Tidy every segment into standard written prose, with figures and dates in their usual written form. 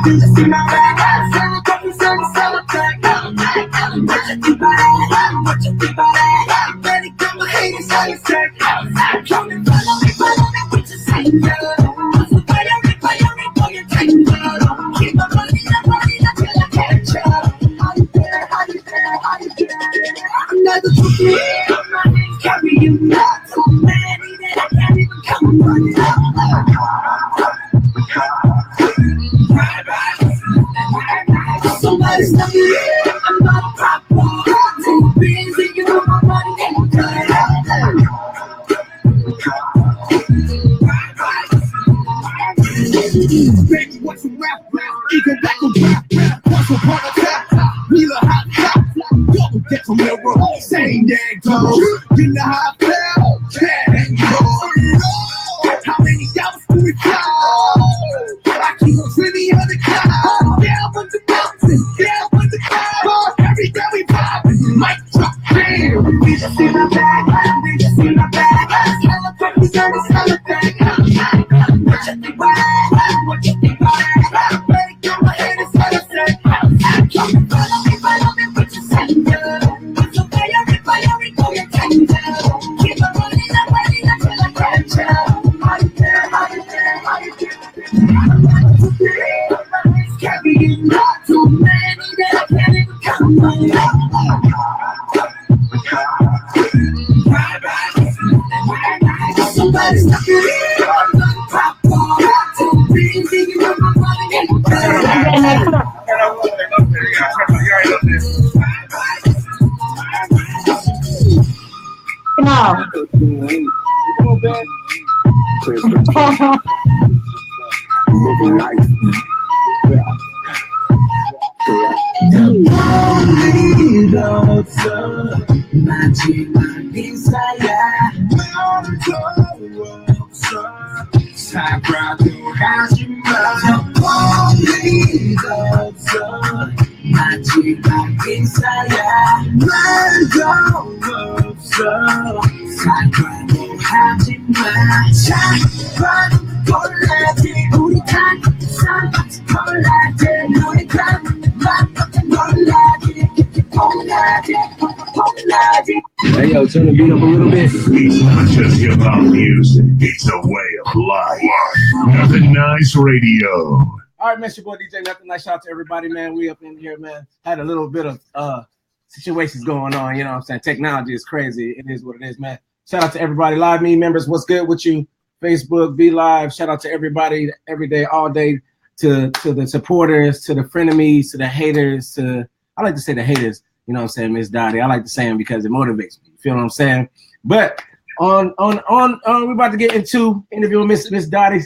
Did you see my bag? Celebrate, celebrate. What you think about that? What you think about that? Better come and hate it, so you say. Come and follow me, what you say, girl. Fire me, boy, you take me, girl. Keep my money until I catch up. How you there? I'm not the truth. Carry you not so many that I can't even come running up. Somebody stop me. I'm not a pop ball. Too busy, you know my money ain't good. Baby, what's a rap? Ego back on rap. Once upon a time, Wheeler hot top. Double get from the road. Same dang toes. In the hot bell. Can't go. How many hours do we fly? I keep on 20 clouds. Down with the mountain. Down with the clouds. Every day we poppin'. Mic drop. Bam. We just see my bag. We just see my bag. Celebrate, we gotta celebrate. What you think about that? What you think about that? Better come ahead and celebrate. Come and follow me, what you say, girl. So fire me, boy, you take me down. Keep on running until I catch up. How you there? Carrying not too many that I can't even come running up. Somebody stop me. I'm gonna pop off. Too busy, you know my money ain't good. No. Living life. Hey yo, turn the beat up a little bit. It's not just hip-hop music, it's a way of life. Nothin Nice Radio. All right, man, it's your boy DJ Nothin Nice. Shout out to everybody, man. We up in here, man. Had a little bit of situations going on, you know what I'm saying? Technology is crazy. It is what it is, man. Shout out to everybody. Live Me members, what's good with you? Facebook, Be Live. Shout out to everybody every day, all day, to the supporters, to the frenemies, to the haters, to, I like to say the haters, you know what I'm saying, Miss Dottie. I like to say them because it motivates me. You feel what I'm saying? But we're about to get into interviewing Miss Dottie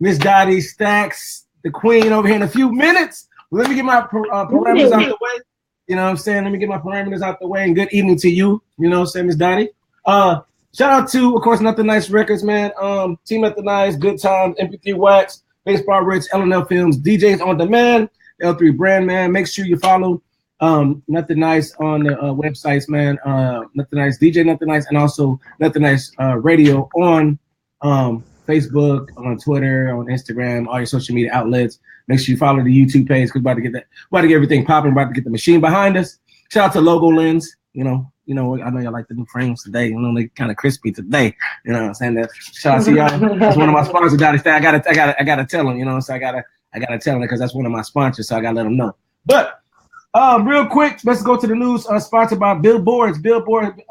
Staxx, the queen, over here in a few minutes. Let me get my parameters out the way. You know what I'm saying? Let me get my parameters out the way. And good evening to you. You know what I'm saying, Miss Dottie? Shout out to, of course, Nothin Nice Records, man. Team Nothin Nice, Good Times, MP3 Wax, Baseball Rich, L&L Films, Djs On Demand, L3 Brand, man. Make sure you follow Nothin Nice on the websites, man. Nothin Nice, DJ Nothin Nice, and also Nothin Nice Radio on Facebook, on Twitter, on Instagram, all your social media outlets. Make sure you follow the YouTube page. We're about to get everything popping. About to get the machine behind us. Shout out to Logo Lens. You know, I know y'all like the new frames today. You know, they kind of crispy today. You know what I'm saying? That shout out to y'all. That's one of my sponsors, Dottie Staxx. I gotta tell them. You know, so I gotta tell them because that's one of my sponsors. So I gotta let them know. But real quick, let's go to the news. Sponsored by Billboard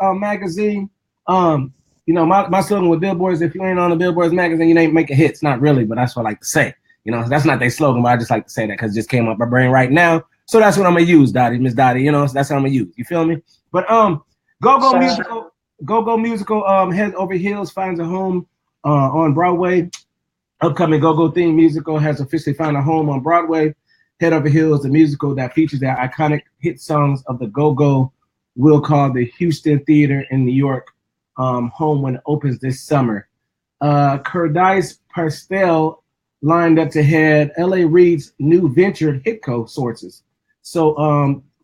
magazine. You know, my slogan with Billboards: if you ain't on the Billboards magazine, you ain't making hits. Not really, but that's what I like to say. You know, that's not their slogan, but I just like to say that because it just came up my brain right now. So that's what I'm gonna use, Dottie, Miss Dottie. You know, so that's what I'm gonna use. You feel me? But Go Musical Head Over Heels finds a home on Broadway. Upcoming Go theme musical has officially found a home on Broadway. Head Over Heels, the musical that features the iconic hit songs of the Go will call the Houston Theater in New York home when it opens this summer. Curdice Pastel lined up to head L.A. Reid's new venture, Hitco sources. So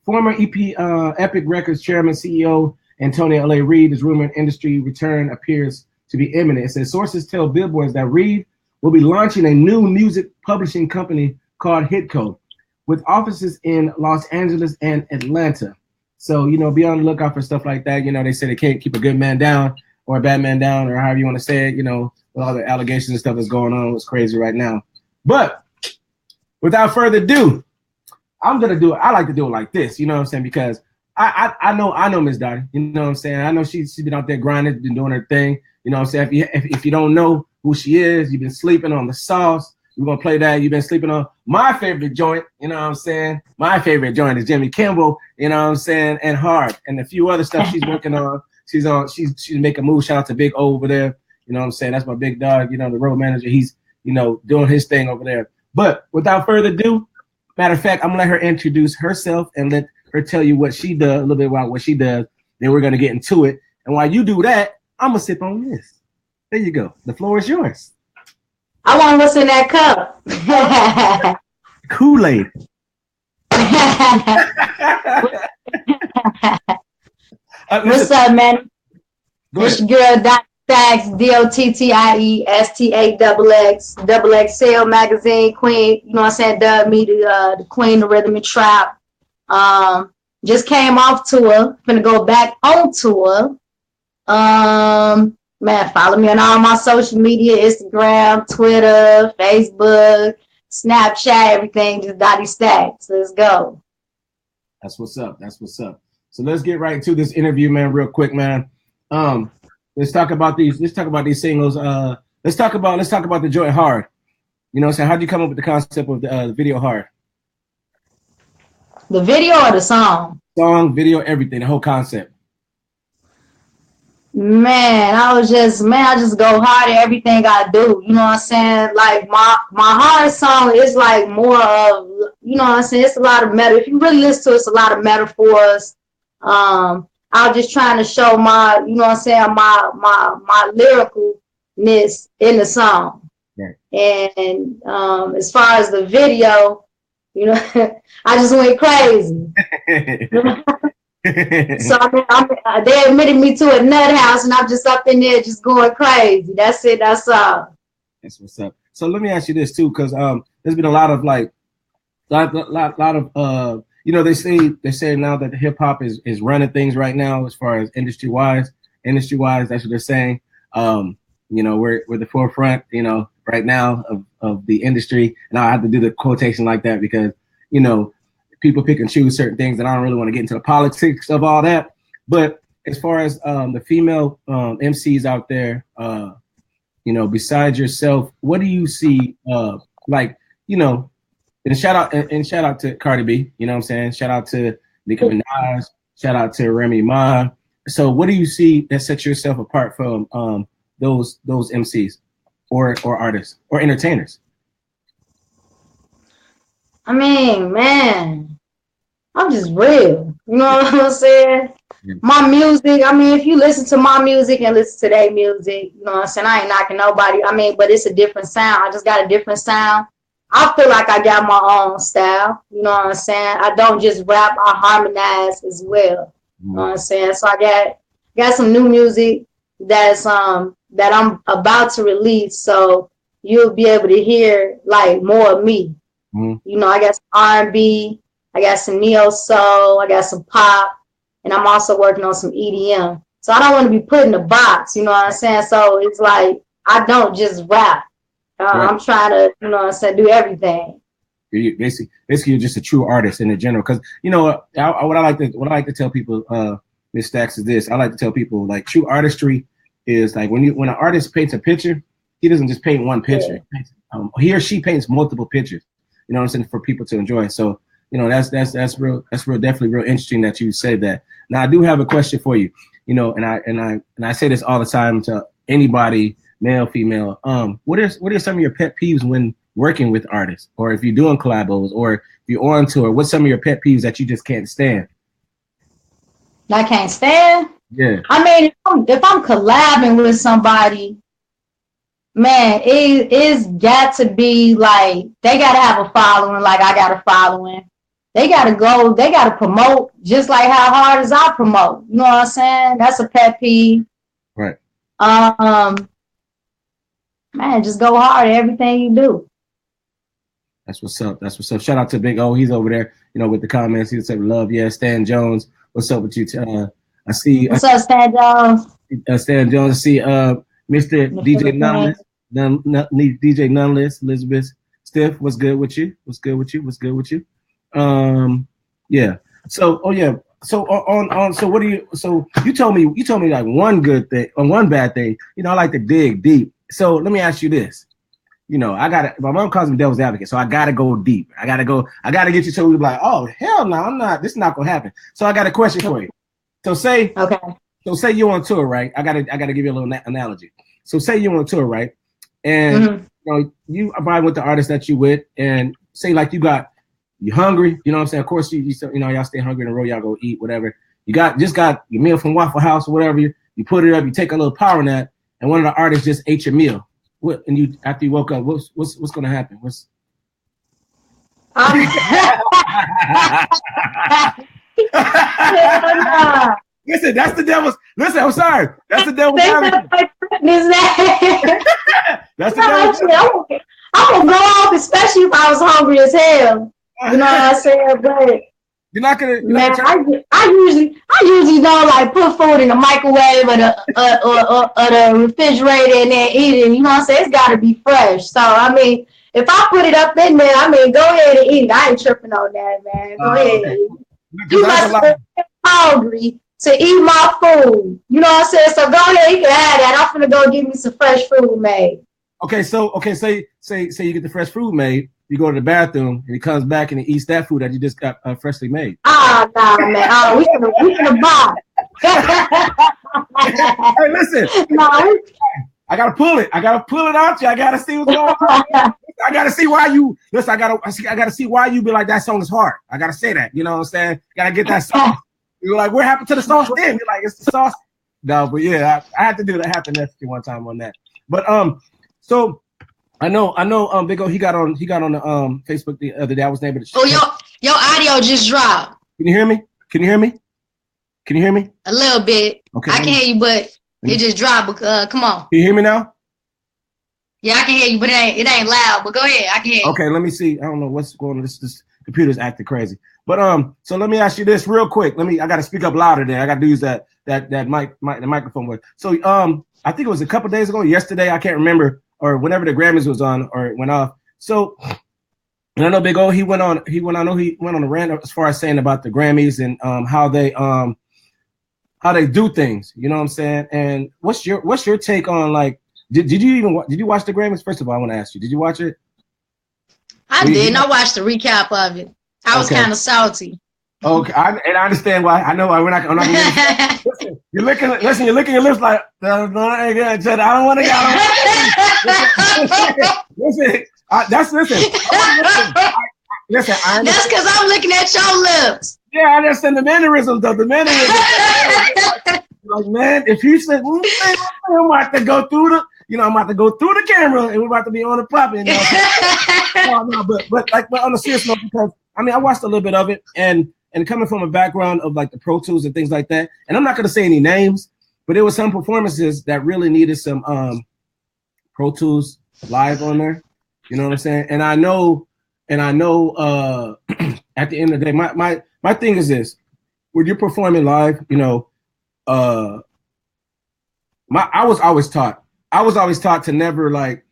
former Epic Records chairman, CEO Antonio L.A. Reid is rumored industry return appears to be imminent. It says sources tell Billboards that Reid will be launching a new music publishing company called Hitco, with offices in Los Angeles and Atlanta. So, be on the lookout for stuff like that. They say they can't keep a good man down or a bad man down, or however you want to say it, with all the allegations and stuff that's going on. It's crazy right now. But without further ado, I'm going to do it. I like to do it like this, you know what I'm saying? Because I know Miss Dottie, you know what I'm saying? I know she's been out there grinding, been doing her thing. You know what I'm saying? If you don't know who she is, you've been sleeping on the sauce. We're going to play that. You've been sleeping on my favorite joint, you know what I'm saying? My favorite joint is Jimmy Kimball, you know what I'm saying? And Hard. And a few other stuff she's working on. She's making moves. Shout out to Big O over there. You know what I'm saying? That's my big dog, the road manager. He's, doing his thing over there. But without further ado, matter of fact, I'm going to let her introduce herself and let her tell you what she does, a little bit about what she does. Then we're going to get into it. And while you do that, I'm going to sip on this. There you go. The floor is yours. I want what's in that cup. Kool-Aid. What's up, man? This girl, Dottie Staxx, DOTTIE, magazine queen. You know what I'm saying? Dubbed me the queen of rhythm and trap. Just came off tour. Gonna go back on tour. Man, follow me on all my social media: Instagram, Twitter, Facebook, Snapchat, everything. Just Dottie Staxx. Let's go. That's what's up. So let's get right into this interview, man, real quick, man. Let's talk about these singles. Let's talk about the joint Hard. You know what I'm saying? How'd you come up with the concept of the video Hard? The video or the song? Song, video, everything, the whole concept. Man, I just go hard at everything I do. You know what I'm saying? Like my Hard song is like more of, you know what I'm saying? It's a lot of meta. If you really listen to it, it's a lot of metaphors. I was just trying to show my, you know what I'm saying, my lyricalness in the song. Right. And as far as the video, you know, I just went crazy. So they admitted me to a nut house, and I'm just up in there just going crazy. That's it. That's all. That's what's up. So let me ask you this too, because there's been a lot of they say now that the hip hop is running things right now as far as industry wise. That's what they're saying. We're the forefront, right now of the industry, and I have to do the quotation like that because people pick and choose certain things, and I don't really want to get into the politics of all that. But as far as the female MCs out there, besides yourself, what do you see? And shout out to Cardi B, you know what I'm saying? Shout out to Nicki Minaj, shout out to Remy Ma. So what do you see that sets yourself apart from those MCs or artists or entertainers? I mean, man, I'm just real. You know what I'm saying? Yeah. My music, I mean, if you listen to my music and listen to their music, you know what I'm saying? I ain't knocking nobody. I mean, but it's a different sound. I just got a different sound. I feel like I got my own style. You know what I'm saying? I don't just rap, I harmonize as well. You know what I'm saying? So I got some new music that I'm about to release. So you'll be able to hear like more of me. You know, I got some R&B, I got some neo soul, I got some pop, and I'm also working on some EDM. So I don't want to be put in a box, you know what I'm saying? So it's like I don't just rap. Right. I'm trying to, you know what I'm saying, do everything. Basically, you're just a true artist in the general. Because what I like to tell people, Ms. Staxx, is this. I like to tell people like true artistry is like when an artist paints a picture, he doesn't just paint one picture. Yeah. He or she paints multiple pictures. You know what I'm saying, for people to enjoy. So, that's real definitely real interesting that you said that. Now I do have a question for you, and I say this all the time to anybody, male, female. What are some of your pet peeves when working with artists, or if you're doing collabos, or if you're on tour? What's some of your pet peeves that you just can't stand? I can't stand? Yeah. I mean, if I'm collabing with somebody, man, it's got to be like they got to have a following, like I got a following. They got to promote just like how hard as I promote. You know what I'm saying? That's a pet peeve. Right. Man, just go hard at everything you do. That's what's up. That's what's up. Shout out to Big O. He's over there, with the comments. He said, love. Yeah, Stan Jones. What's up with you? I see. What's up, Stan Jones? Stan Jones. I see Mr. DJ Noneless. DJ Noneless. Elizabeth Stiff. What's good with you? What's good with you? What's good with you? Yeah. So, So so what do you? So you told me like one good thing or one bad thing. I like to dig deep. So let me ask you this. My mom calls me devil's advocate, so I gotta go deep. I gotta get you so we're like, oh hell no, I'm not. This is not gonna happen. So I got a question for you. So say you're on tour, right? I gotta give you a little analogy. So say you're on tour, right? And you abide with the artist that you with, and say like you're hungry, you know what I'm saying? Of course, y'all stay hungry in a row, y'all go eat, whatever. You got your meal from Waffle House or whatever. You put it up, you take a little power nap, and one of the artists just ate your meal. And you after you woke up, what's gonna happen? Listen, that's the devil's. Listen, I'm sorry. That's the devil's. That's the devil's. I would go off, especially if I was hungry as hell. You know what I'm saying? But you're not gonna. I usually don't like put food in the microwave or the refrigerator and then eat it. You know what I'm saying? It's got to be fresh. So I mean, if I put it up in there, go ahead and eat it. I ain't tripping on that, man. Go ahead. You must be hungry to eat my food. You know what I'm saying? So go ahead, you can have that. I'm finna go get me some fresh food made. Okay, say you get the fresh food made. You go to the bathroom and he comes back and he eats that food that you just got freshly made. Nah, man. We finna buy. Hey, listen. No. I gotta pull it out you. I gotta see what's going on. I gotta see why you listen. I gotta see why you be like that song is hard. I gotta say that. You know what I'm saying? Gotta get that sauce. You're like, what happened to the sauce then? You're like, it's the sauce. No, but yeah, I had to do that. I had to message you one time on that. But so I know Big O, he got on the Facebook the other day. I was able to. Oh, your audio just dropped. Can you hear me? A little bit. Okay. I can hear you, but it just dropped. Come on. Can you hear me now? Yeah, I can hear you, but it ain't loud. But go ahead, I can hear you. Okay, let me see. I don't know what's going on. This computer's acting crazy. But so let me ask you this real quick. I got to speak up louder there. I got to use that the microphone with. So I think it was a couple days ago, yesterday, I can't remember, or whenever the Grammys was on or it went off. So, and I know Big O, he went on a rant as far as saying about the Grammys and how they do things. You know what I'm saying? And what's your take on like? Did you watch the Grammys? First of all, I want to ask you, did you watch it? I didn't. I watched the recap of it. I was kind of salty. Okay, I understand why. I know why I'm not gonna listen, you're licking your lips like I don't want to listen. That's because I'm looking at your lips. Yeah, I understand the mannerisms though. The mannerisms. Like, man, if you said, I'm about to go through the camera and we're about to be on the popping. But on a serious note, because I watched a little bit of it and coming from a background of like the Pro Tools and things like that, and I'm not going to say any names, but there were some performances that really needed some Pro Tools live on there. You know what I'm saying? And I know at the end of the day, my thing is this: when you're performing live, I was always taught to never like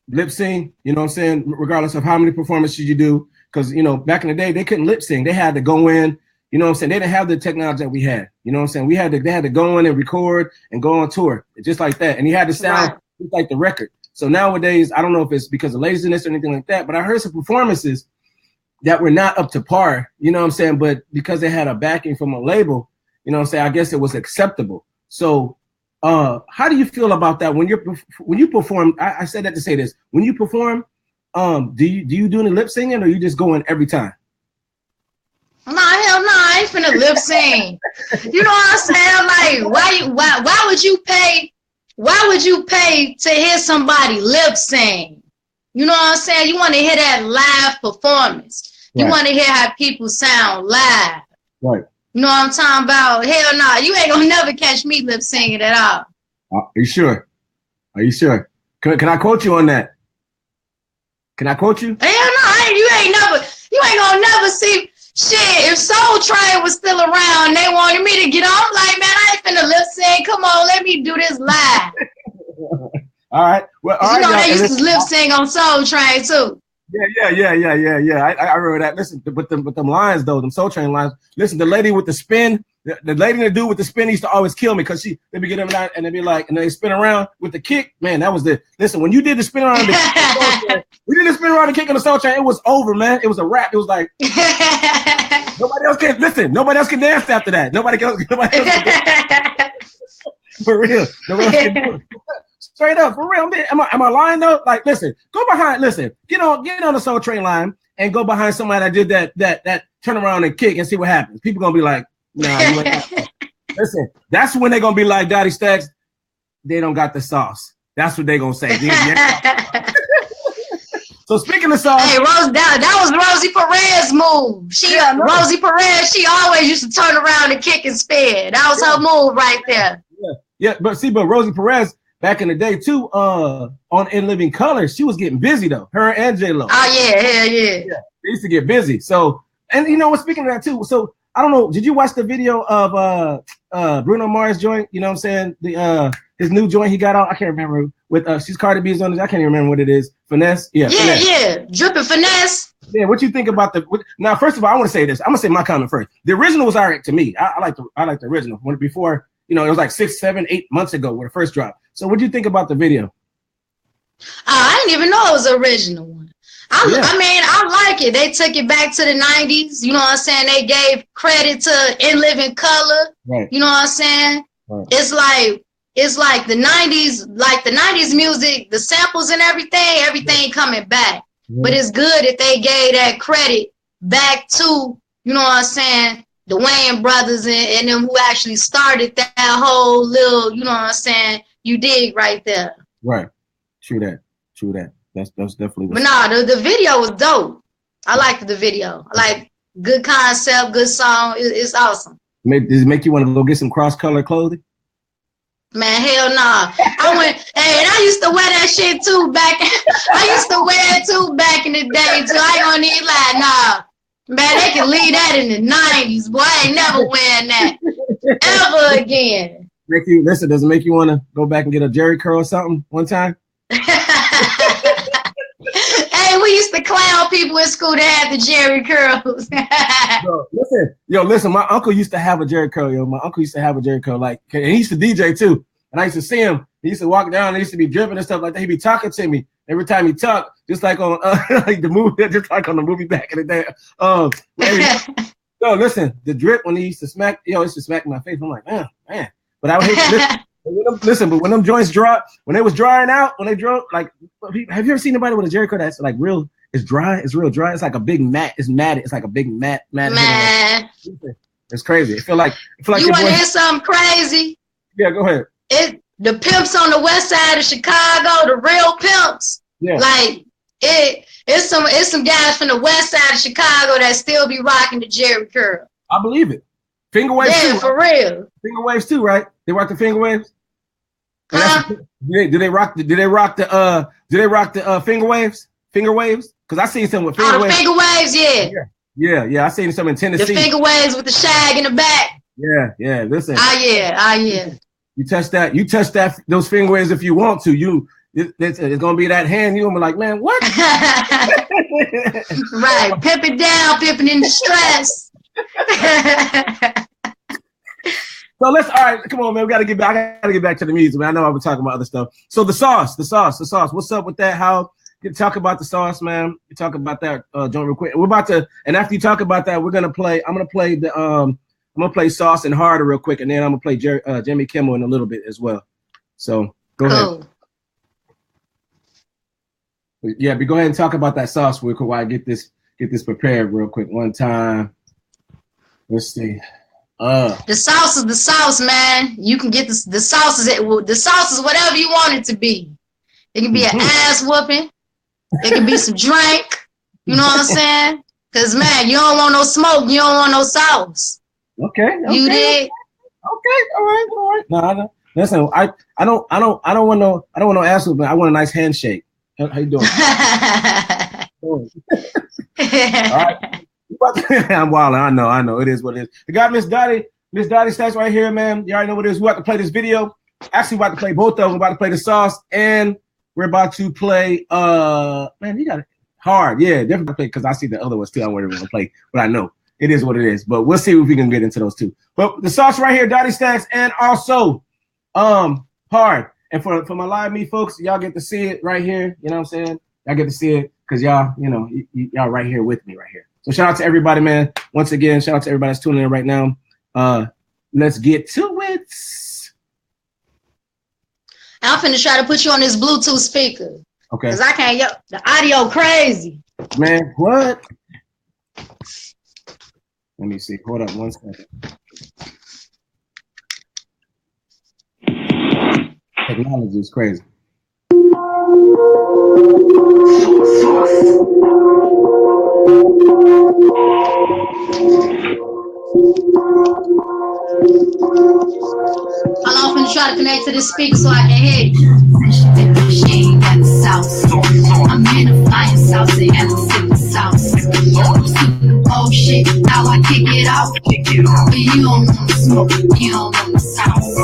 lip sync. You know what I'm saying? Regardless of how many performances you do. Because, back in the day, they couldn't lip sync. They had to go in, you know what I'm saying? They didn't have the technology that we had. You know what I'm saying? They had to go in and record and go on tour, just like that. And he had to sound just like the record. So nowadays, I don't know if it's because of laziness or anything like that, but I heard some performances that were not up to par, you know what I'm saying? But because they had a backing from a label, you know what I'm saying? I guess it was acceptable. So how do you feel about that when you perform? I said that to say this. When you perform, do you do any lip singing or you just going every time? Nah, hell no, I ain't finna lip sing. You know what I'm saying? Like, why would you pay? Why would you pay to hear somebody lip sing? You know what I'm saying? You want to hear that live performance. You want to hear how people sound live. Right. You know what I'm talking about? Hell no, you ain't gonna never catch me lip singing at all. Are you sure? Can I quote you on that? Can I quote you? Hell no, you ain't gonna never see shit. If Soul Train was still around, they wanted me to get on. I'm like, man, I ain't finna lip sync. Come on, let me do this live. All right. Well, all right, you know they used to lip sync on Soul Train too. Yeah. I remember that. Listen, with them lines though, them Soul Train lines. Listen, the lady with the spin, the lady and the dude with the spin used to always kill me because they be getting them out and they be like, and they spin around with the kick. Man, that was listen, when you did the spin around we did the spin around the kick on the Soul Train, it was over, man. It was a wrap. It was like nobody else can dance after that. Nobody else can dance. For real. Nobody else can do it. Straight up, for real. Am I lying though? Like, listen, get on the Soul Train line and go behind somebody that did that turn around and kick and see what happens. People gonna be like, nah, you ain't. Listen, that's when they gonna be like, Dottie Staxx, they don't got the sauce. That's what they gonna say. So speaking of sauce, hey, that was Rosie Perez's move. Rosie Perez, she always used to turn around and kick and spin. That was her move right there. Yeah, but Rosie Perez. Back in the day too, on In Living Color, she was getting busy though. Her and J-Lo. Oh yeah. They used to get busy. So, and you know what? Speaking of that too, so I don't know. Did you watch the video of Bruno Mars joint? You know what I'm saying? His new joint he got out. I can't remember. With she's Cardi B's on it. I can't even remember what it is. Finesse. Yeah. Dripping Finesse. Yeah. What you think about now? First of all, I want to say this. I'm gonna say my comment first. The original was alright to me. I like the original. Before. You know, it was like 6, 7, 8 months ago when it first dropped. So what do you think about the video? I didn't even know it was the original one. I mean, I like it. They took it back to the 90s. You know what I'm saying? They gave credit to In Living Color. Right. You know what I'm saying? Right. It's like the 90s music, the samples and everything coming back. Yeah. But it's good that they gave that credit back to, you know what I'm saying, the Wayne brothers and them who actually started that whole little, you know what I'm saying, you dig right there. Right. True that. That's definitely. But the video was dope. I liked the video. I like good concept, good song. It's awesome. Does it make you want to go get some cross-color clothing? Man, hell nah. And I used to wear that shit too back. I used to wear it too back in the day too. I ain't gonna need like, nah. Man, they can leave that in the 90s. Boy, I ain't never wearing that ever again. Does it make you want to go back and get a Jerry curl or something one time? Hey, we used to clown people in school that had the Jerry curls. Listen, my uncle used to have a Jerry curl, My uncle used to have a Jerry curl, and he used to DJ too. And I used to see him. He used to walk down, and he used to be dripping and stuff like that. He'd be talking to me every time he talked, just like on like the movie, just like on the movie back in the day. Listen, the drip when he used to smack, used to smack my face. I'm like, man. But I would hate to listen. But when them joints when they was drying out, when they drove, like, have you ever seen anybody with a Jerry curl that's like real? It's dry. It's real dry. It's like a big mat. It's matted. It's like a big mat. Man, it's crazy. I feel like you want to hear something crazy? Yeah, go ahead. The pimps on the west side of Chicago, the real pimps. Yeah. Like it's some guys from the west side of Chicago that still be rocking the Jerry curl. I believe it. Finger waves too. Yeah, for real. Finger waves too, right? They rock the finger waves. Huh? Do they rock the finger waves? Finger waves? Because I seen some with finger waves. Finger waves, yeah. Yeah. I seen some in Tennessee. The finger waves with the shag in the back. Yeah. Listen. Yeah. You touch that those finger waves if you want to. It's gonna be that hand. You're gonna be like, man, what? Right. Pimp it down, pimping in distress. So all right, come on, man. I gotta get back to the music, man. I know I've been talking about other stuff. So the sauce. What's up with that? How you talk about the sauce, man? You talk about that joint real quick. We're about to, and after you talk about that, I'm gonna play Sauce and Harder real quick, and then I'm gonna play Jimmy Kimmel in a little bit as well. So go ahead. Yeah, but go ahead and talk about that sauce real quick while I get this prepared real quick. One time. Let's see. The sauce is the sauce, man. You can get the sauce is whatever you want it to be. It can be an ass whooping. It can be some drink. You know what I'm saying? Because man, you don't want no smoke. You don't want no sauce. Okay. You did. Okay. All right. No, listen. I don't want no ass whooping. I want a nice handshake. How you doing? All right. I'm wilding. I know. It is what it is. We got Miss Dottie Staxx right here, man. You already know what it is. We're about to play this video. Actually, we're about to play both of them. We're about to play the sauce, and we're about to play. Man, you got it hard. Yeah, definitely play because I see the other ones too. I want to play, but I know it is what it is. But we'll see if we can get into those two. But the sauce right here, Dottie Staxx, and also hard. And for my live me folks, y'all get to see it right here. You know what I'm saying? Y'all get to see it because y'all, you know, y'all right here with me right here. So shout out to everybody, man. Once again, shout out to everybody that's tuning in right now. Let's get to it. I'm finna try to put you on this Bluetooth speaker. Okay. Because I can't, the audio crazy. Man, what? Let me see. Hold up 1 second. Technology is crazy. I'm often try to connect to this speaker so I can hear you. She ain't got the sauce. I'm in a flying sauce and I'm sipping sauce. Oh shit, how I kick it off. But you don't want to smoke, you don't want the sauce.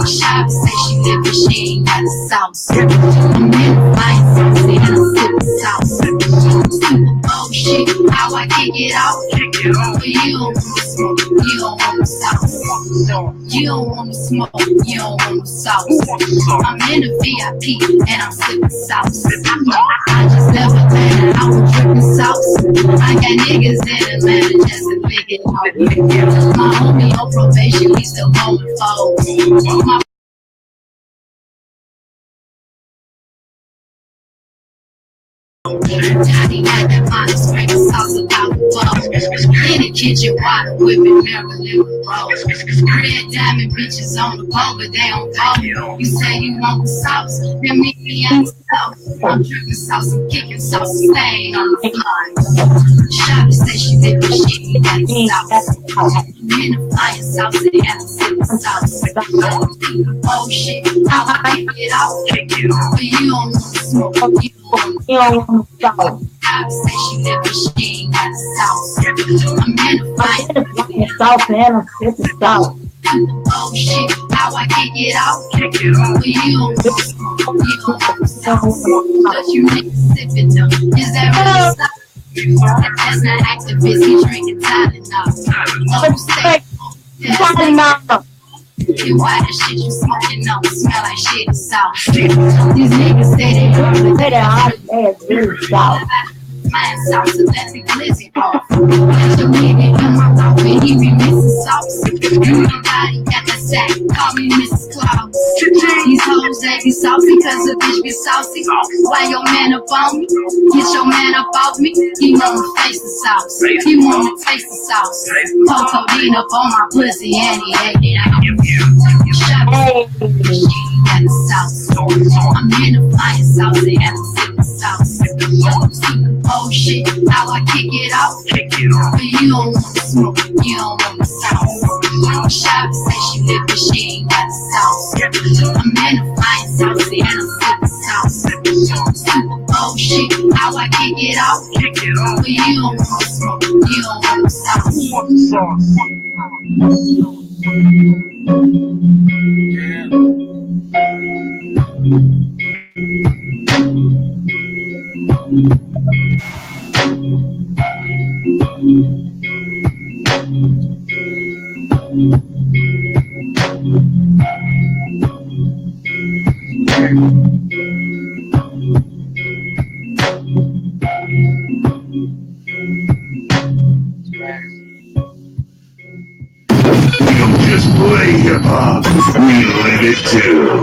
Shop say she living, she ain't got the sauce. I'm in a flying sauce and I'm sipping sauce. Oh shit, how I kick it off. But you don't want to smoke, you don't want the sauce. You don't want to smoke, you don't want the sauce. I'm in a VIP and I'm sipping sauce. I just never landed, I was dripping sauce. I got niggas in Atlanta just to pick it out. My homie on probation, he still going forward. My Johnny got that fine sprinkle sauce about the bowl. In the kitchen, water whipping Maryland rolls. Red diamond bitches on the pole, but they don't go. You say you want the sauce, then meet me at the sauce. I'm drinking sauce, I'm kicking sauce, staying on the floor. Shawty say she did the shit, he got the sauce. I'm in the flying sauce, and I'm sipping sauce. Oh shit, how I kick it off. But you don't want to smoke, you don't want to I say she never, she ain't got the sauce. I'm in a fight. Sauce and I'm sipping sauce. Oh shit, how I kick it off. But you don't want to smoke, you don't want the sauce. But you niggas sipping though, is that really sauce? That's not activist, he drinking Tylenol. Oh, say, you why the shit you smoking on smell like shit and sauce. These niggas say they heard it, Say that hot ass really sauce. flying sauce, so that's the glizzy off. Catch a nigga in my mouth and he be missing sauce. Everybody got that sack, call me Mrs. Claus. These hoes acting saucy because a bitch be saucy. Why your man up on me? Get your man up off me. He wanna face the sauce, he wanna taste the sauce. Pour codeine up on my pussy and he ate it out. Shot she got the sauce. I'm in the flying sauce and I'm sipping sauce. Oh shit, how I kick it off. But you don't want to smoke, you don't want the sauce. Shop say she living, she ain't got the sauce. I'm in the flying sauce and I'm sipping sauce. Oh shit, how I kick it off. But you don't want to smoke, you don't want the sauce. Just play hip hop. We live it too.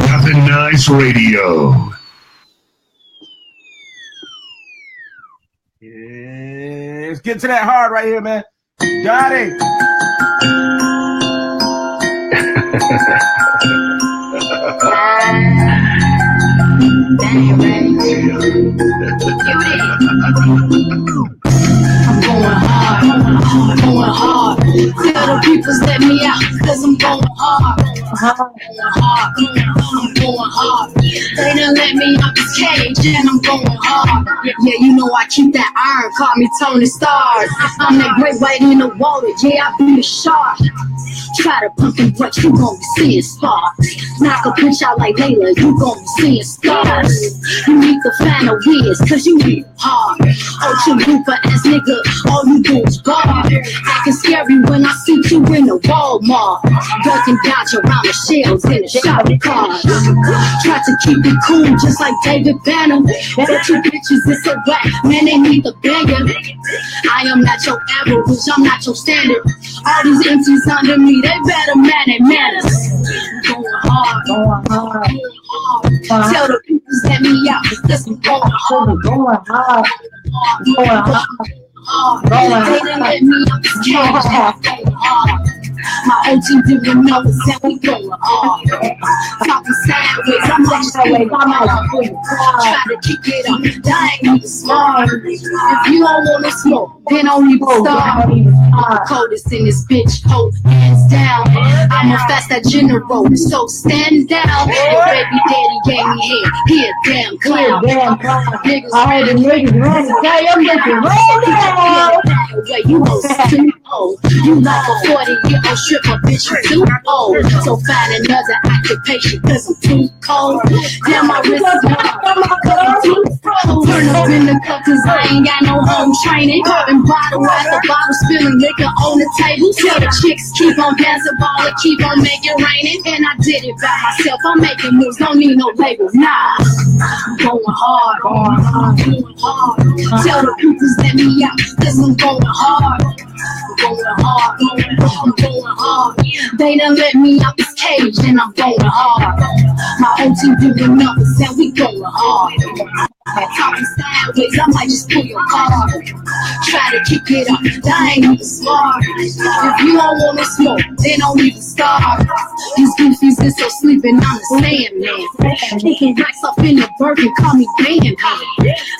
Nothin Nice Radio. Yeah, let's get to that hard right here, man. Dottie. Damn, baby. I'm going hard. Tell the peoples let me out, cause I'm going hard. going hard. They done let me out this cage and I'm going hard. Yeah, you know I keep that iron, call me Tony Stark. I'm that great white in the water, yeah, I be the shark. Try to pump and brush, you gon' be seeing sparks. Knock a bitch out like Layla, you gon' be seeing stars. You need to find a whiz, cause you need hard. Ocean Hooper ass nigga, all you do is bar. Acting scary when I see you in the Walmart. Ducking dodge around the shells in the shopping cart. Try to keep it cool just like David Banner. But you bitches, it's a rap, man, they need the banger. I am not your average, I'm not your standard. All these MCs under me, they better man their manners. Going hard, going hard, going hard. Tell the people let me out, cause I'm going hard. Going hard, going hard. They done let me out this cage, going hard. My whole team didn't know that we going hard. Talking sideways, I'm like sideways, I'm out. Try to kick it up, I ain't even smart. If you don't wanna smoke, then don't even start. Coldest in this bitch, hold hands down. I'm a fast that general, so stand down. Your baby daddy gave me head, he a damn clown. Niggas, I heard the niggas running, tell your niggas roll down. You know, you like a 40-year-old stripper, bitch, you too old. So find another occupation, cause I'm too cold. Damn, my wrist is too cold. Turn up in the cup, cause I ain't got no home training. Popping bottle after bottle, spilling liquor on the table. Tell the chicks, keep on dancing ball and keep on making raining. And I did it by myself, I'm making moves, don't need no label, nah. Going hard, going hard, going hard. Tell the people let me out, cause I'm going hard. Going hard, I'm going hard. They done let me out this cage and I'm going hard. My whole team doing numbers and we going hard. Talking sideways, I might just pull your car. Try to kick it up, I ain't even smart. If you don't wanna smoke, then don't even start. These goofies is so sleeping, I'm the Sandman. Kicking racks up in the Birkin, call me Bam.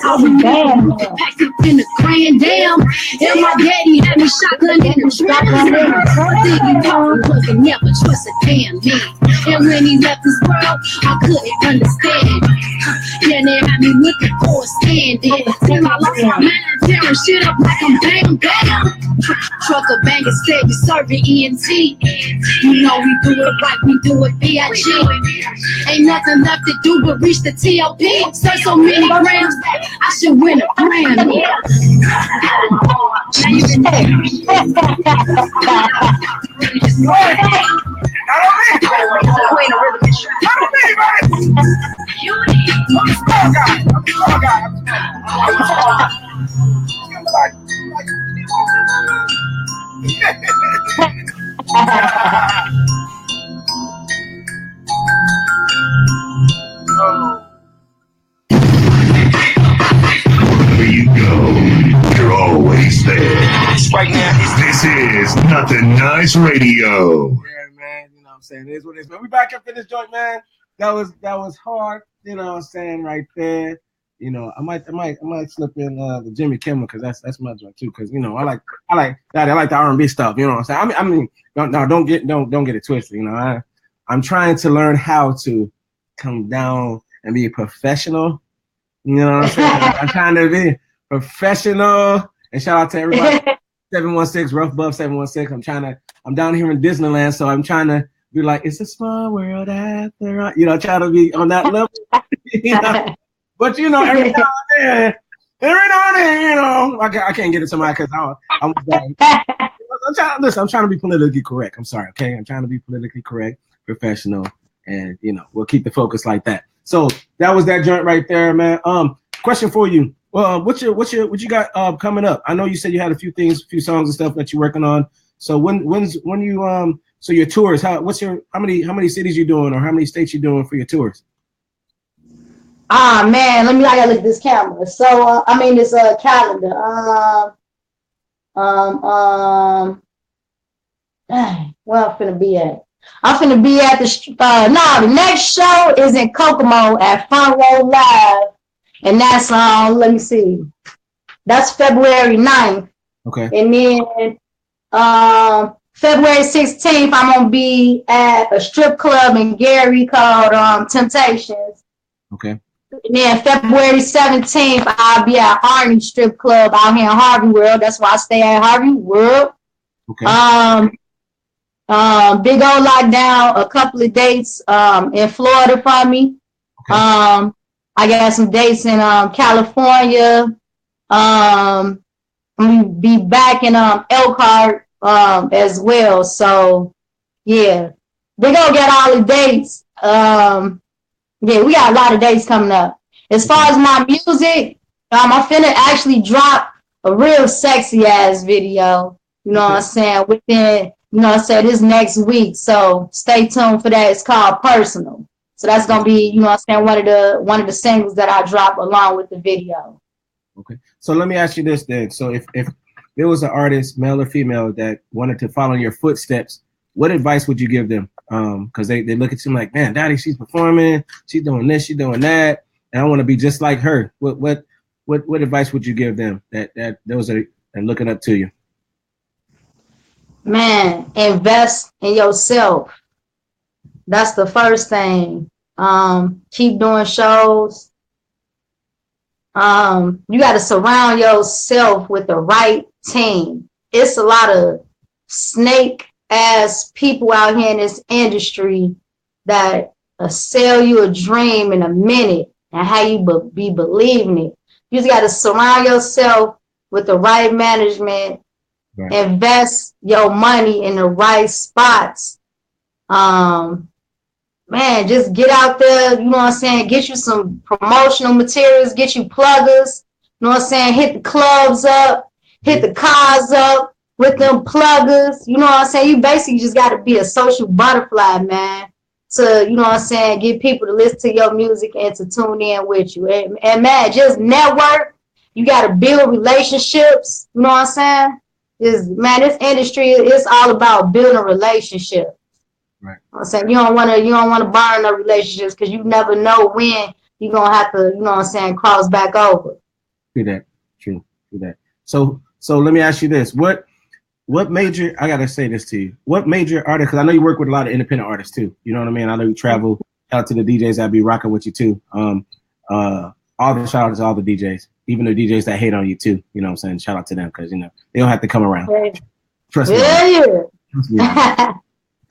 I was bad, packed up in the Grand Dam. And my daddy had me shotgun in the trap. Thinking Papa wasn't never trust a damn man. And when he left this world, I couldn't understand. Then they had me looking for a stand-in. Till I lost my mind, tearing shit up like I'm bam bam. Trucker banger steady serving ENT. You know we do it right, we do it B.I.G. Ain't nothing left to do but reach the T.O.P. Serve so many grams that I should win a Grammy. Now you can Queen of rhythm and trap. I'm a small guy. Wherever you go, you're always there. Right now, this is Nothin Nice Radio. Yeah, man. You know what I'm saying? It is what it is. But we back up in this joint, man. That was hard. You know what I'm saying? Right there. You know, I might slip in the Jimmy Kimmel because that's my joint too. Because you know, I like that. I like the R&B stuff. You know what I'm saying? I mean, don't get it twisted. You know, I'm trying to learn how to come down and be a professional. You know what I'm saying? I'm trying to be professional. And shout out to everybody. 716 Rough Buff 716. I'm down here in Disneyland, so I'm trying to be like, it's a small world after all. You know, try to be on that level. You know? But you know, every now and then, you know, I can't get it to my because I'm trying to be politically correct. I'm sorry, okay? I'm trying to be politically correct, professional, and you know, we'll keep the focus like that. So that was that joint right there, man. Question for you. What you got coming up? I know you said you had a few songs and stuff that you're working on. So when you so your tours, how many cities you doing or how many states you doing for your tours? Ah man, I gotta look at this calendar. So this calendar. Where I'm finna be at? I'm finna be at the next show is in Kokomo at Fun Roll Live. And that's let me see. That's February 9th. Okay. And then February 16th, I'm gonna be at a strip club in Gary called Temptations. Okay. And then February 17th, I'll be at Arnie Strip Club out here in Harvey World. That's why I stay at Harvey World. Okay. Big old lockdown, a couple of dates in Florida for me. Okay. I got some dates in California. I'm gonna be back in Elkhart as well. So yeah, we gonna get all the dates. Yeah, we got a lot of dates coming up. As far as my music, I'm finna actually drop a real sexy ass video. You know what I'm saying? Within, you know what I'm saying, this next week. So stay tuned for that. It's called Personal. So that's gonna be, you know what I'm saying, one of the singles that I drop along with the video. Okay. So let me ask you this then. So if there was an artist, male or female, that wanted to follow in your footsteps, what advice would you give them? Because they look at you like, man, Dottie, she's performing, she's doing this, she's doing that, and I want to be just like her. What advice would you give them that those are looking up to you? Man, invest in yourself. That's the first thing. Keep doing shows. You got to surround yourself with the right team. It's a lot of snake ass people out here in this industry that sell you a dream in a minute and how you be believing it. You just got to surround yourself with the right management, right. Invest your money in the right spots. Man, just get out there, you know what I'm saying? Get you some promotional materials, get you pluggers, you know what I'm saying? Hit the clubs up, hit the cars up with them pluggers, you know what I'm saying? You basically just got to be a social butterfly, man, to, you know what I'm saying, get people to listen to your music and to tune in with you. And man, just network. You got to build relationships, you know what I'm saying? This industry is all about building relationships. Right. I'm saying you don't want to burn no relationships because you never know when you're gonna have to, you know what I'm saying, cross back over. True that. So let me ask you this: what major? I gotta say this to you. What major artist? Because I know you work with a lot of independent artists too. You know what I mean? I know you travel out to the DJs that be rocking with you too. All the shout out to all the DJs, even the DJs that hate on you too. You know what I'm saying? Shout out to them because you know they don't have to come around. Right. Trust me. Trust me.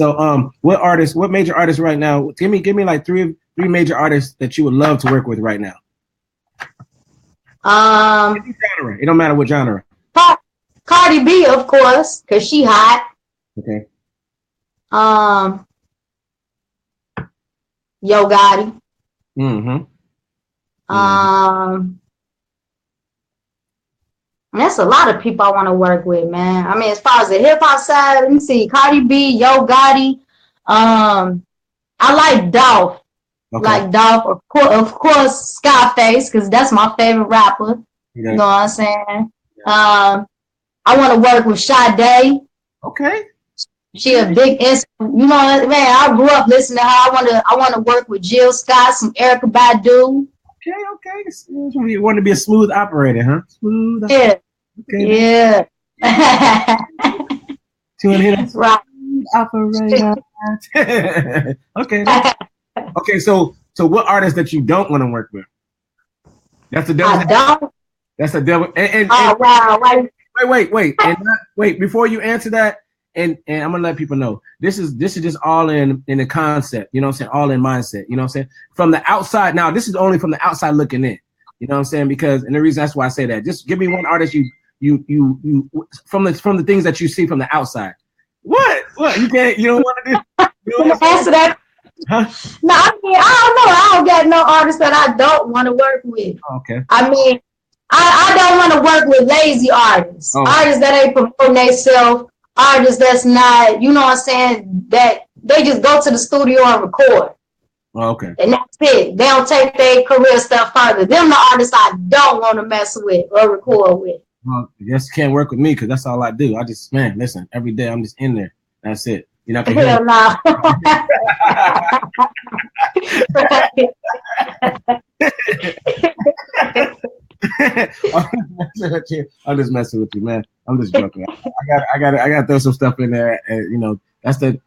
So, what major artists right now? Give me like three major artists that you would love to work with right now. Genre. It don't matter what genre. Cardi B, of course, because she hot. Okay. Yo Gotti. Mm-hmm. That's a lot of people I want to work with, man. I mean, as far as the hip hop side, let me see, Cardi B, Yo Gotti. I like Dolph. Okay. Like Dolph, of course, Scarface, because that's my favorite rapper. Okay. You know what I'm saying? I want to work with Sade. Okay. She a big you know, man. I grew up listening to her. I want to work with Jill Scott, some Erykah Badu. Okay. You want to be a smooth operator, huh? Smooth. Yeah. Okay. Yeah. That's right. Operator. Okay. Okay. So what artist that you don't want to work with? That's the devil. I don't. That's the devil. And wow. Wait. Wait. Before you answer that, and I'm gonna let people know this is just all in the concept. You know what I'm saying? All in mindset. You know what I'm saying? From the outside. Now this is only from the outside looking in. You know what I'm saying? Because and the reason that's why I say that. Just give me one artist you from the things that you see from the outside. What? You can't. You don't want to do. You don't answer that. Huh? No, I mean I don't know. I don't got no artists that I don't want to work with. Okay. I mean, I don't want to work with lazy artists. Artists that ain't promoting themselves. Artists that's not, you know what I'm saying, that they just go to the studio and record. Oh, okay. And that's it. They don't take their career stuff further. Them the artists I don't want to mess with or record with. Well, I guess you can't work with me because that's all I do. I just, man, listen, every day I'm just in there. That's it. You're not gonna hear no. I'm just messing with you, man. I'm just joking. I got throw some stuff in there, and you know that's the.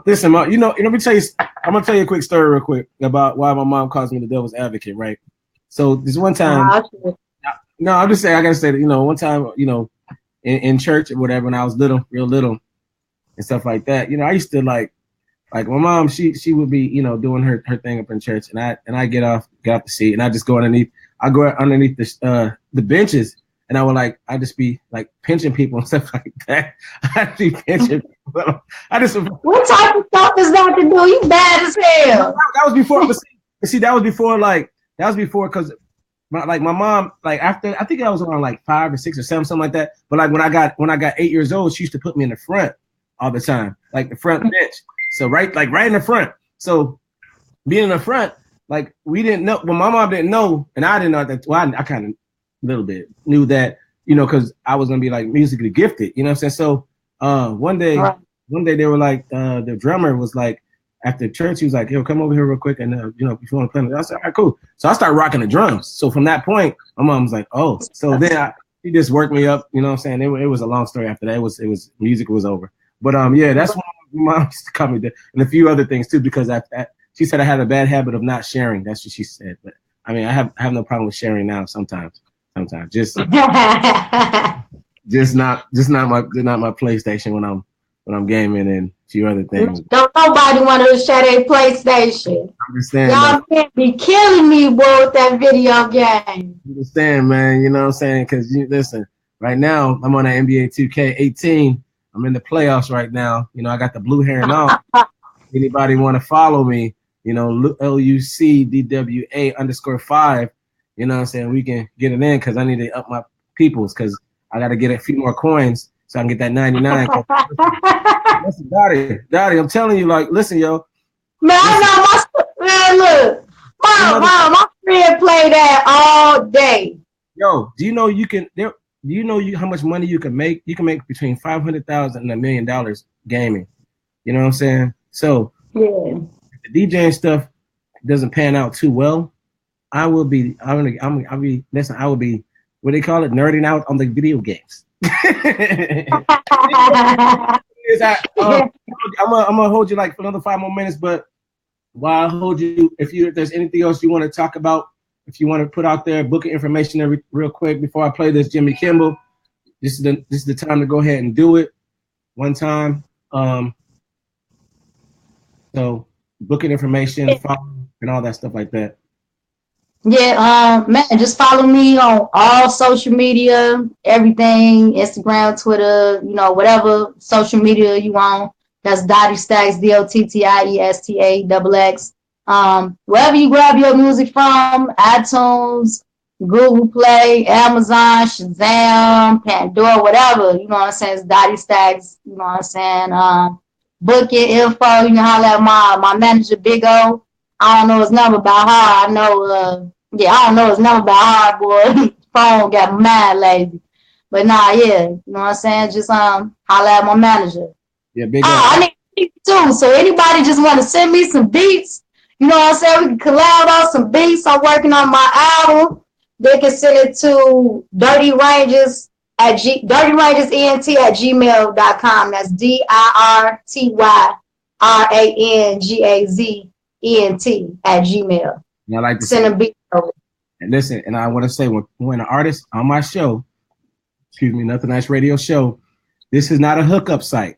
Listen, you know, let me tell you. I'm gonna tell you a quick story real quick about why my mom calls me the devil's advocate, right? So this one time, no, I'm just saying I gotta say that one time, in church or whatever, when I was real little, and stuff like that. I used to like my mom. She would be doing her thing up in church, and I get off the seat, and I just go underneath. I go underneath the benches. And I just be like pinching people and stuff like that. I'd be pinching people. What type of stuff is that to do? You bad as hell. That was before. That was before because my mom after I think I was around 5 or 6 or 7 something like that. But when I got 8 years old, she used to put me in the front all the time, like the front bench. So right in the front. So being in the front, we didn't know. Well, my mom didn't know, and I didn't know that. Well, I kind of. Little bit knew that because I was gonna be musically gifted, you know what I'm saying? So one day they were the drummer was after church, he was like, yo, come over here real quick and if you want to play, I said, all right, cool. So I started rocking the drums. So from that point my mom was like, oh, so then he just worked me up, you know what I'm saying? It was a long story after that. It was music was over, but yeah, that's when my mom used to call me that, and a few other things too, because she said I had a bad habit of not sharing. That's what she said. But I mean, I have no problem with sharing now sometimes just not my PlayStation when I'm gaming and a few other things. Don't nobody want to share their PlayStation. I understand. Y'all can't be killing me, boy, with that video game. I understand, man. You know what I'm saying? Because listen, right now I'm on the NBA 2K18. I'm in the playoffs right now. I got the blue hair and all. Anybody want to follow me? LUCDWA_5. You know what I'm saying? We can get it in because I need to up my peoples because I got to get a few more coins so I can get that 99. Listen, Dottie, I'm telling you, listen, yo. Man, I know look. My friend play that all day. Yo, do you know how much money you can make? You can make between $500,000 and $1 million gaming. You know what I'm saying? So, yeah. If the DJing stuff doesn't pan out too well, I will be what they call it, nerding out on the video games. I'm gonna hold you for another 5 more minutes, but while I hold you, if there's anything else you want to talk about, if you want to put out there booking information real quick before I play this Jimmy Kimmel, this is the time to go ahead and do it one time. So booking information, follow, and all that stuff like that. Yeah, man, just follow me on all social media, everything, Instagram, Twitter, whatever social media you want. That's Dottie Staxx, DOTTIESTAXX. Wherever you grab your music from, iTunes, Google Play, Amazon, Shazam, Pandora, whatever, you know what I'm saying? It's Dottie Staxx, you know what I'm saying? Booking info, you can holler at my manager, Big O. I don't know his number by heart. I don't know his number by heart, boy. Phone got mad lazy. But nah, yeah, you know what I'm saying? Just holler at my manager. Yeah, Big O. I need beats too. So anybody just want to send me some beats, you know what I'm saying? We can collab on some beats. I'm working on my album. They can send it to dirtyrangersent@gmail.com. That's DIRTYRANGAZENT@gmail. And I like to send a beat over. And listen, and I want to say when an artist on my show, Nothin Nice Radio show, this is not a hookup site.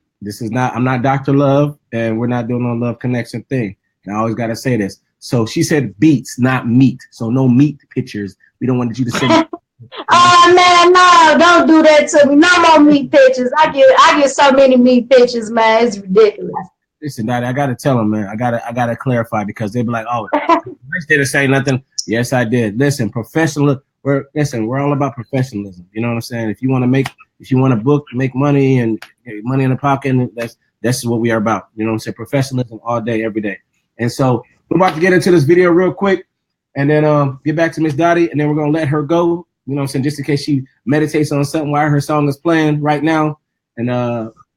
I'm not Dr. Love, and we're not doing no love connection thing. And I always got to say this. So she said beats, not meat. So no meat pictures. We don't want you to send. Oh man, no, don't do that to me. No more meat pictures. I get so many meat pictures, man. It's ridiculous. Listen, Daddy, I gotta tell them, man. I gotta clarify because they be like, oh, I didn't say nothing. Yes, I did. Listen, we're all about professionalism. You know what I'm saying? If you want to book, make money and money in the pocket, that's what we are about. You know what I'm saying? Professionalism all day, every day. And so we're about to get into this video real quick, and then get back to Miss Dottie, and then we're gonna let her go. You know what I'm saying? Just in case she meditates on something while her song is playing right now. And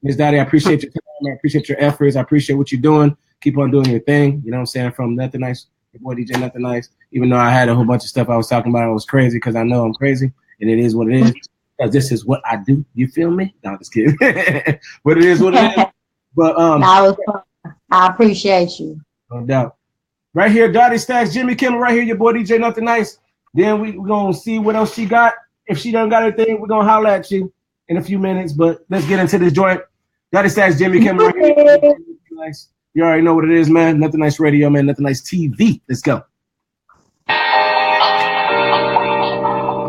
Miss Dottie, I appreciate your time. I appreciate your efforts. I appreciate what you're doing. Keep on doing your thing. You know what I'm saying? From Nothin Nice, your boy DJ Nothin Nice. Even though I had a whole bunch of stuff I was talking about, it was crazy because I know I'm crazy, and it is what it is. because this is what I do. You feel me? No, I'm just kidding. But it is what it is. But I appreciate you. No doubt. Right here, Dottie Staxx, Jimmy Kimmel, right here, your boy DJ Nothin Nice. Then we're going to see what else she got. If she done got anything, we're going to holler at you in a few minutes. But let's get into this joint. Dottie Staxx, Jimmy Kimmel, right here. You already know what it is, man. Nothin Nice Radio, man. Nothin Nice TV. Let's go.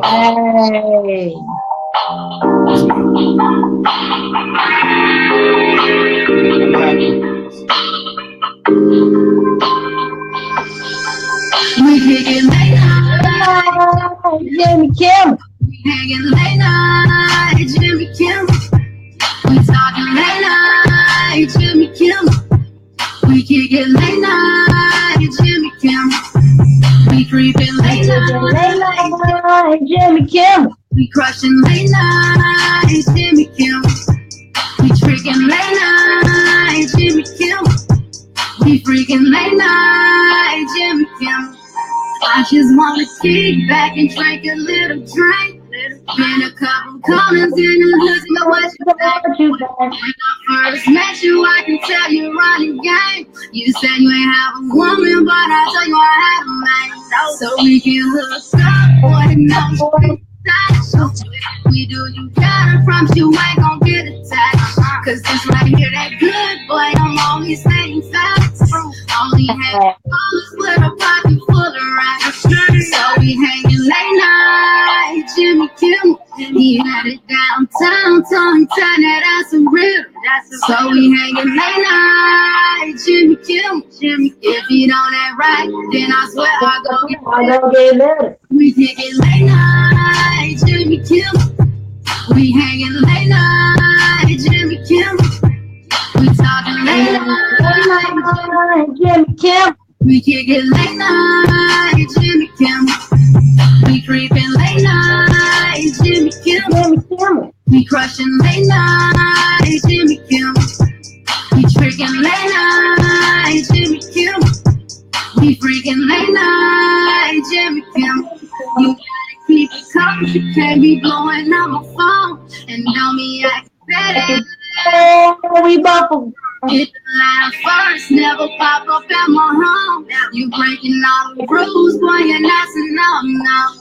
Hey. We kicking late night, Jimmy Kimmel. we hanging late night, Jimmy Kimmel. We talking late night, Jimmy Kimmel. We kicking late night, Jimmy Kimmel. We creeping late night, Jimmy Kimmel. we crushing late night, Jimmy Kimmel. We tricking late night, Jimmy Kimmel. We freaking late night, Jimmy Kimmel. I just wanna kick back and drink a little drink. Been a couple corners in the hood, you know what you think. When I first met you, I can tell you running game. You said you ain't have a woman, but I told you I had a man. So we can hook up, boy, no. So if we do, you gotta promise you ain't gon' get attached. Cause this right here, that good boy, I'm always saying facts. Only had dollars with a pocket full of racks. So we hanging late night, Jimmy Kimmel. He had it downtown, tongue tied that ass and real. So we hanging late night, Jimmy Kimmel. If he don't act right, then I swear I'll go get better. We kicking late night, Jimmy Kimmel. We hanging late night, Jimmy Kimmel. We talking late night, Jimmy Kimmel. we kicking late night, Jimmy Kimmel. We creeping late night, Jimmy Kimmel. Jimmy Kimmel. We crushing late night, Jimmy Kimmel. We tricking late night, Jimmy Kimmel. We freaking late night, Jimmy Kimmel. You gotta keep it calm, you can't be blowing up my phone. And don't be acting bad. Oh, we buffalo. Hit the line first, never pop up at my home. You breaking all the rules, boy, you're not so no.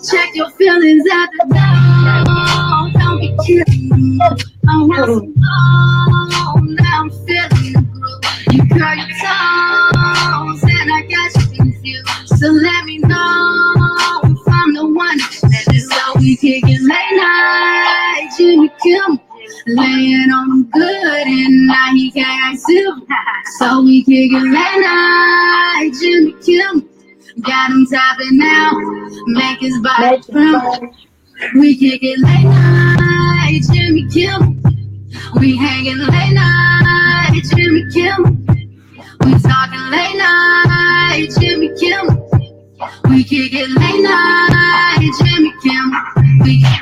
Check your feelings at the door. Don't be kidding me. I want some more. Now I'm feeling the groove. You curl your toes, and I got you confused. So let me know if I'm the one. So we kicking late night, Jimmy Kimmel. Laying on him good and now he can't sue. So we kicking late night, Jimmy Kimmel. Got him tapping out, make his body tremble. We kicking late night, Jimmy Kimmel. We hanging late night, Jimmy Kimmel. We talking late night, Jimmy Kimmel. We kicking late night, Jimmy Kimmel.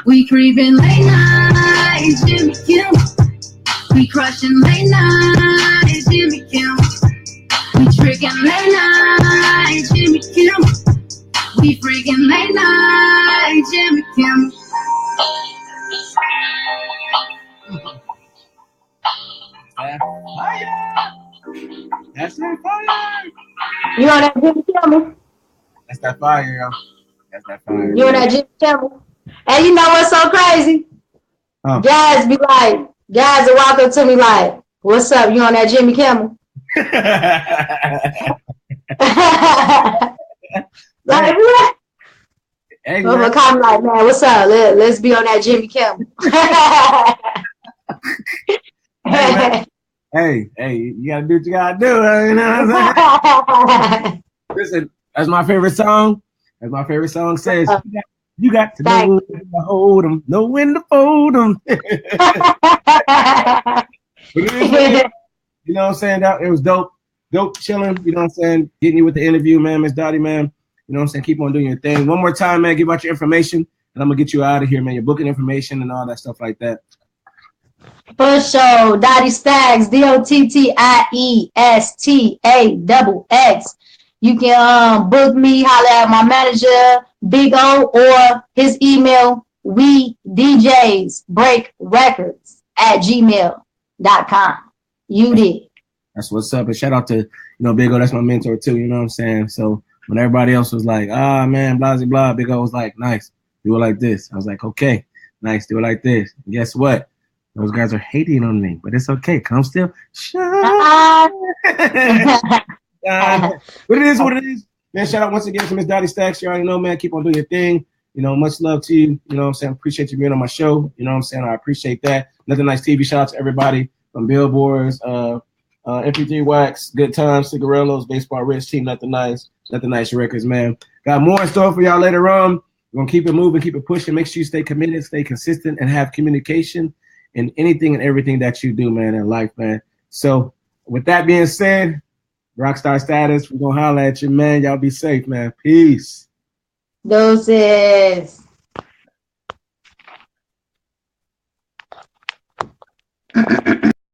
We creeping late night, Jimmy Kimmel. We crushing late night, Jimmy Kimmel. We tricking late night, Jimmy Kimmel. We freaking late night, Jimmy Kimmel. That's that fire. You on that Jimmy Kimmel? That's that fire, yo. That's that fire. You on that Jimmy Kimmel? And you know what's so crazy? Guys will walk up to me like, what's up? You on that Jimmy Kimmel? Like, what? Hey, I'm gonna come like, man, what's up? Let's be on that Jimmy Kimmel. Hey, you gotta do what you gotta do. You know what I'm saying? Listen, that's my favorite song. As my favorite song says, you got to know when to hold them, know when to fold them. You know what I'm saying? It was dope chilling. You know what I'm saying? Getting you with the interview, man, Miss Dottie, man. You know what I'm saying? Keep on doing your thing. One more time, man, give out your information, and I'm gonna get you out of here, man. Your booking information and all that stuff like that. For sure, Dottie Staxx, DOTTIESTAXX. You can book me, holler at my manager, Big O, or his email, we DJs break records at gmail.com. You did. That's what's up. And shout out to, Big O, that's my mentor too, you know what I'm saying? So when everybody else was like, man, blah, blah, blah, Big O was like, nice, do it like this. I was like, okay, nice, do it like this. And guess what? Those guys are hating on me, but it's okay. Come still. But it is what it is. Man, shout out once again to Miss Dottie Staxx. You already know, man, keep on doing your thing. Much love to you. You know what I'm saying? Appreciate you being on my show. You know what I'm saying? I appreciate that. Nothin Nice TV. Shout out to everybody from Billboards, MP3 Wax, Good Times, Cigarillos, Baseball Rich, Team Nothin Nice Records, man. Got more in store for y'all later on. We're going to keep it moving, keep it pushing. Make sure you stay committed, stay consistent, and have communication in anything and everything that you do, man, in life, man. So with that being said, Rockstar status, we're going to holler at you, man. Y'all be safe, man. Peace. Doses.